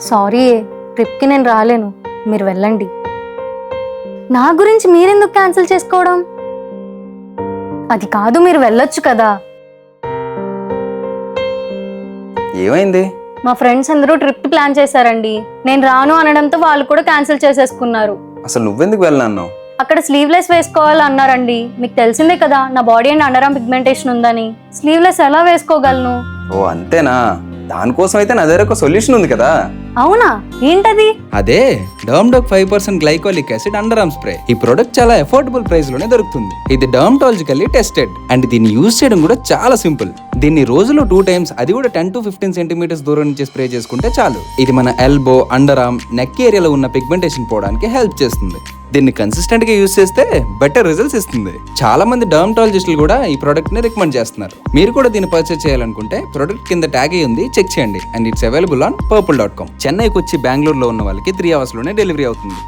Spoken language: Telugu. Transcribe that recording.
సారీ, ట్రిప్కి నేను రాలేను, మీరు వెళ్ళండి. నా గురించి మీరెందుకు క్యాన్సిల్ చేసుకోవడం? అది కాదు, మీరు వెళ్ళొచ్చు కదా. ఏమైంది? మా ఫ్రెండ్స్ అందరూ ట్రిప్ ప్లాన్ చేశారండి. నేను రాను అనడంతో వాళ్ళు కూడా క్యాన్సిల్ చేసేసుకున్నారు. అసలు నువ్వెందుకు వెళ్ళాను? అక్కడ స్లీవ్లెస్ వేసుకోవాలి అన్నారండి. మీకు తెలిసిందే కదా నా body and under arm pigmentation ఉందని. స్లీవ్లెస్ ఎలా వేసుకోగలను? ఓ అంతేనా? దానికోసం అయితే నా దగ్గర ఒక సొల్యూషన్ ఉంది కదా. అవునా? ఏంటది? అదే డర్మ్డాక్ 5% glycolic acid under arm spray. ఈ ప్రొడక్ట్ చాలా అఫోర్డబుల్ ప్రైస్ లోనే దొరుకుతుంది. ఇది డర్మటాలజికల్లీ టెస్టెడ్ అండ్ దీన్ని యూజ్ చేయడం కూడా చాలా సింపుల్. దీన్ని రోజులో 2 times, అది కూడా 10 to 15 centimeters దూరం నుంచి స్ప్రే చేసుకుంటే చాలు. ఇది మన ఎల్బో, అండర్ ఆర్మ్, నెక్ ఏరియాలో ఉన్న పిగ్మెంటేషన్ పోవడానికి హెల్ప్ చేస్తుంది. దీన్ని కన్సిస్టెంట్ గా యూజ్ చేస్తే బెటర్ రిజల్ట్స్ ఇస్తుంది. చాలా మంది డర్మటాలజిస్టులు కూడా ఈ ప్రొడక్ట్ ని రికమెండ్ చేస్తున్నారు. మీరు కూడా దీన్ని పర్చేస్ చేయాలనుకుంటే ప్రొడక్ట్ కింద ట్యాగ్ అయ్యి ఉంది, చెక్ చేయండి. And it's available on purple.com. చెన్నైకి వచ్చి బెంగళూరులో ఉన్న వాళ్ళకి 3 hours లోనే డెలివరీ అవుతుంది.